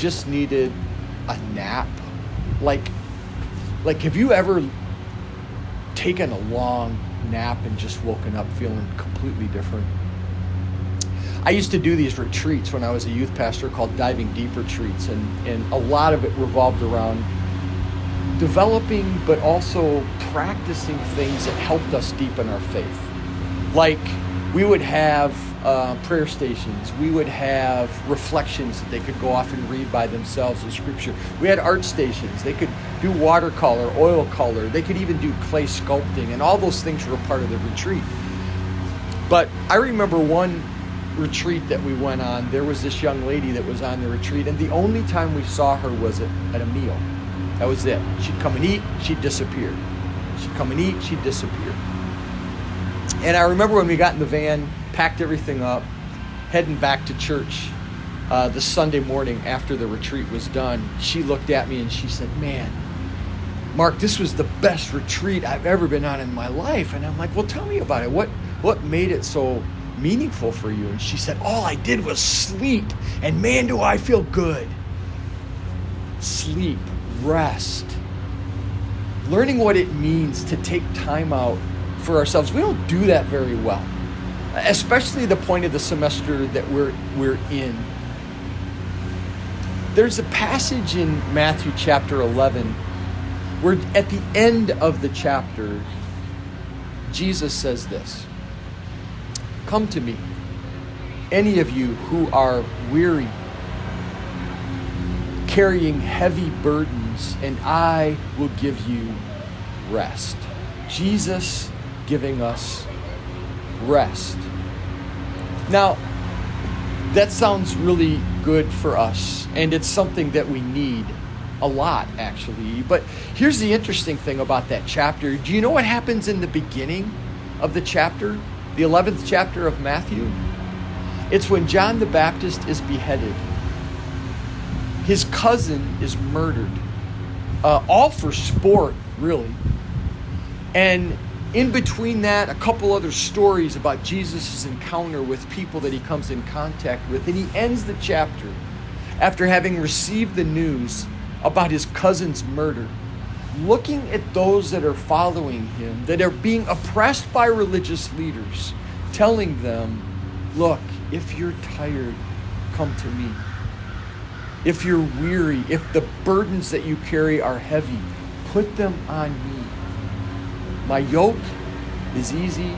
just needed a nap. Like have you ever taken a long nap and just woken up feeling completely different? I used to do these retreats when I was a youth pastor called Diving Deep retreats, and a lot of it revolved around developing but also practicing things that helped us deepen our faith. Like we would have prayer stations. We would have reflections that they could go off and read by themselves in Scripture. We had art stations. They could do watercolor, oil color. They could even do clay sculpting, and all those things were a part of the retreat. But I remember one retreat that we went on, there was this young lady that was on the retreat, and the only time we saw her was at a meal. That was it. She'd come and eat, she'd disappear. She'd come and eat, she'd disappear. And I remember when we got in the van, packed everything up, heading back to church the Sunday morning after the retreat was done, she looked at me and she said, "Man, Mark, this was the best retreat I've ever been on in my life." And I'm like, "Well, tell me about it. What made it so meaningful for you?" And she said, "All I did was sleep, and man, do I feel good." Sleep, rest, learning what it means to take time out for ourselves. We don't do that very well, especially the point of the semester that we're in. There's a passage in Matthew chapter 11 where at the end of the chapter, Jesus says this, "Come to me, any of you who are weary, carrying heavy burdens, and I will give you rest." Jesus giving us rest. Now, that sounds really good for us, and it's something that we need a lot, actually. But here's the interesting thing about that chapter. Do you know what happens in the beginning of the chapter, the 11th chapter of Matthew? It's when John the Baptist is beheaded. His cousin is murdered, all for sport, really. And in between that, a couple other stories about Jesus' encounter with people that he comes in contact with. And he ends the chapter after having received the news about his cousin's murder, looking at those that are following him, that are being oppressed by religious leaders, telling them, "Look, if you're tired, come to me. If you're weary, if the burdens that you carry are heavy, put them on me. My yoke is easy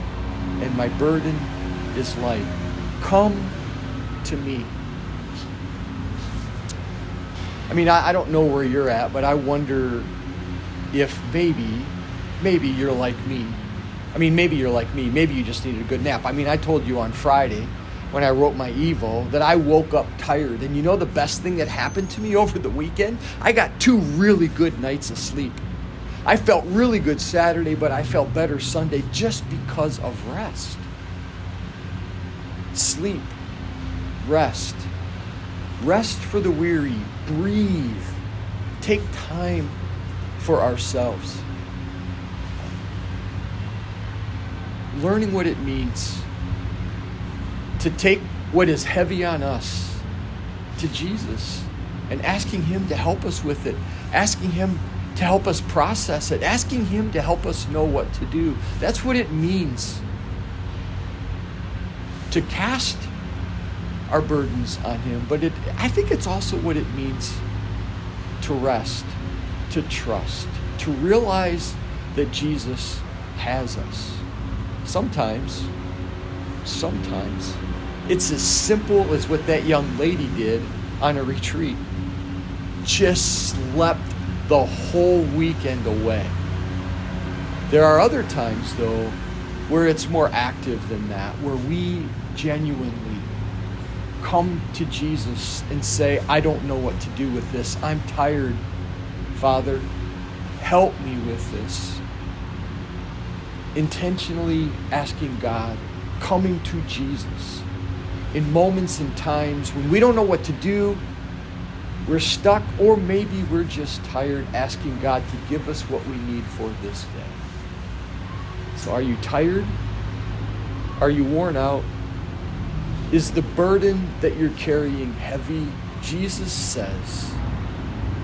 and my burden is light. Come to me." I mean, I don't know where you're at, but I wonder if maybe you're like me. I mean, maybe you're like me. Maybe you just needed a good nap. I mean, I told you on Friday when I wrote my Evo that I woke up tired. And you know the best thing that happened to me over the weekend? I got 2 really good nights of sleep. I felt really good Saturday, but I felt better Sunday just because of rest. Sleep, rest. Rest for the weary. Breathe. Take time for ourselves. Learning what it means to take what is heavy on us to Jesus and asking him to help us with it, asking him to help us process it, asking him to help us know what to do. That's what it means to cast our burdens on him. But I think it's also what it means to rest, to trust, to realize that Jesus has us. Sometimes, it's as simple as what that young lady did on a retreat. Just slept the whole weekend away. There are other times, though, where it's more active than that, where we genuinely come to Jesus and say, "I don't know what to do with this. I'm tired. Father, help me with this." Intentionally asking God, coming to Jesus in moments and times when we don't know what to do, we're stuck, or maybe we're just tired, asking God to give us what we need for this day. So are you tired? Are you worn out? Is the burden that you're carrying heavy Jesus says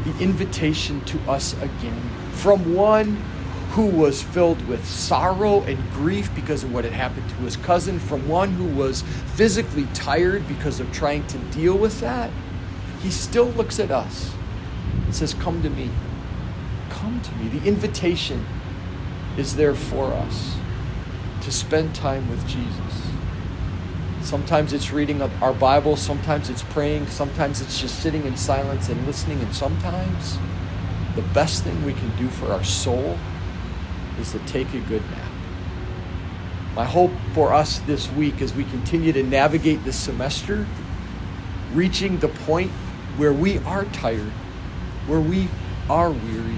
the invitation to us again from one who was filled with sorrow and grief because of what had happened to his cousin, from one who was physically tired because of trying to deal with that, he still looks at us and says, come to me. Come to me. The invitation is there for us to spend time with Jesus. Sometimes it's reading our Bible, sometimes it's praying, sometimes it's just sitting in silence and listening, and sometimes the best thing we can do for our soul is to take a good nap. My hope for us this week as we continue to navigate this semester, reaching the point where we are tired, where we are weary,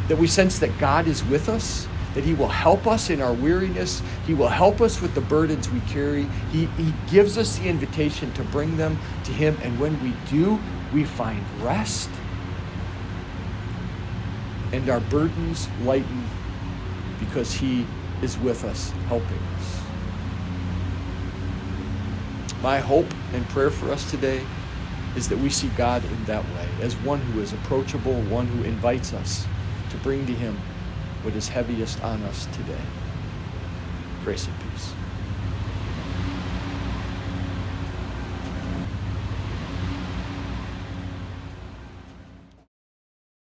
that we sense that God is with us, that he will help us in our weariness. He will help us with the burdens we carry. He gives us the invitation to bring them to him. And when we do, we find rest and our burdens lighten because he is with us, helping us. My hope and prayer for us today is that we see God in that way, as one who is approachable, one who invites us to bring to him what is heaviest on us today. Grace and peace.